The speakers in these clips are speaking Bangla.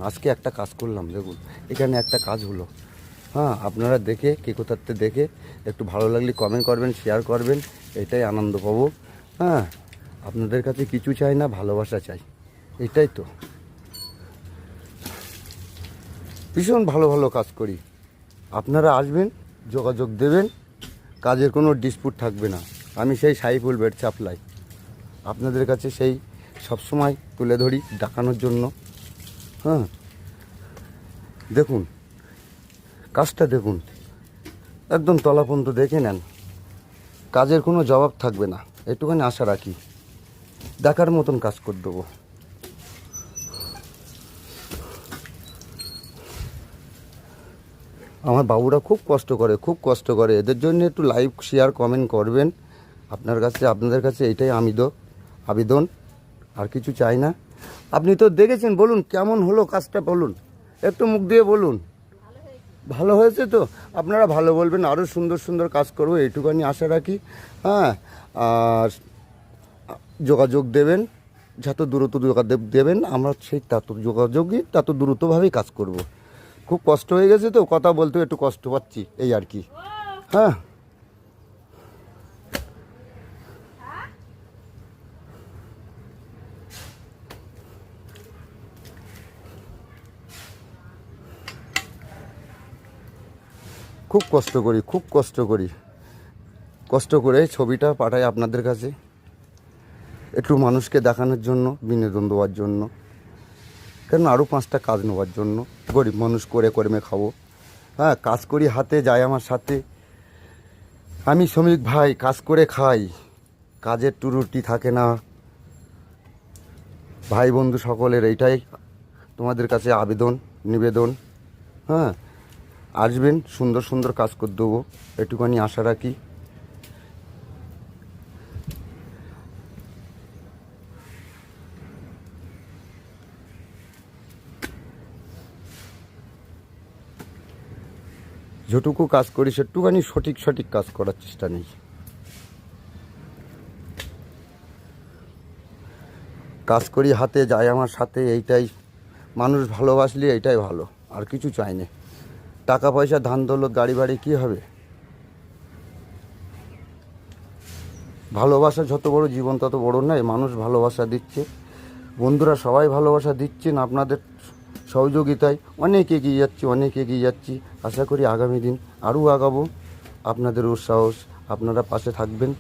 আজকে একটা কাজ করলাম, দেখুন এখানে একটা কাজ হলো। হ্যাঁ, আপনারা দেখে কে কোথাতে দেখে একটু ভালো লাগলে কমেন্ট করবেন, শেয়ার করবেন, এটাই আনন্দ পাবো। হ্যাঁ, আপনাদের কাছে কিছু চাই না, ভালোবাসা চাই, এটাই তো। ভীষণ ভালো ভালো কাজ করি, আপনারা আসবেন, যোগাযোগ দেবেন, কাজের কোনো ডিসপুট থাকবে না। আমি সেই সাইফুল বেড সাপ্লাই আপনাদের কাছে সেই সবসময় তুলে ধরি দেখানোর জন্য। হ্যাঁ, দেখুন কাজটা, দেখুন একদম তলাপন্ত দেখে নেন, কাজের কোনো জবাব থাকবে না, একটুখানি আশা রাখি দেখার মতন কাজ করে দেবো। আমার বাবুরা খুব কষ্ট করে, খুব কষ্ট করে, এদের জন্য একটু লাইক শেয়ার কমেন্ট করবেন। আপনাদের কাছে এইটাই আবেদন, আর কিছু চাই না। আপনি তো দেখেছেন, বলুন কেমন হলো কাজটা, বলুন একটু মুখ দিয়ে বলুন। ভালো হয়েছে তো, আপনারা ভালো বলবেন, আরও সুন্দর সুন্দর কাজ করবো, এইটুখানি আশা রাখি। হ্যাঁ, আর যোগাযোগ দেবেন, যত দ্রুত যোগাযোগ দেবেন, আমরা সেই তত দ্রুতভাবেই কাজ করব। খুব কষ্ট হয়ে গেছে তো, কথা বলতেও একটু কষ্ট পাচ্ছি, এই আর কি। হ্যাঁ, খুব কষ্ট করি, খুব কষ্ট করি, কষ্ট করে ছবিটা পাঠাই আপনাদের কাছে, একটু মানুষকে দেখানোর জন্য, বিনোদন দেওয়ার জন্য, কেন আরও 5টা কাজ নেওয়ার জন্য। গরিব মানুষ করে কর্মে খাবো। হ্যাঁ, কাজ করি, হাতে যায় আমার সাথে, আমি শ্রমিক ভাই, কাজ করে খাই, কাজের ত্রুটি থাকে না। ভাই বন্ধু সকলের এইটাই তোমাদের কাছে আবেদন, নিবেদন। হ্যাঁ, আসবেন, সুন্দর সুন্দর কাজ করে দেবো, একটুখানি আশা রাখি। যেটুকু কাজ করি সেটুকুখানি সঠিক কাজ করার চেষ্টা নেই। কাজ করি, হাতে যায় আমার সাথে, এইটাই মানুষ ভালোবাসলে এইটাই ভালো, আর কিছু চাই না। টাকা পয়সা ধান দৌলত গাড়ি বাড়ি কী হবে, ভালোবাসা যত বড় জীবন তত বড় নয়। মানুষ ভালোবাসা দিচ্ছে, বন্ধুরা সবাই ভালোবাসা দিচ্ছেন, আপনাদের সহযোগিতায় অনেক এগিয়ে যাচ্ছি, অনেক এগিয়ে যাচ্ছি। আশা করি আগামী দিন আরও আগাবো। আপনাদের উৎসাহ, আপনারা পাশে থাকবেন,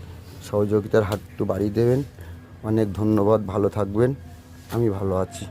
সহযোগিতার হাত একটু বাড়িয়ে দেবেন। অনেক ধন্যবাদ, ভালো থাকবেন, আমি ভালো আছি।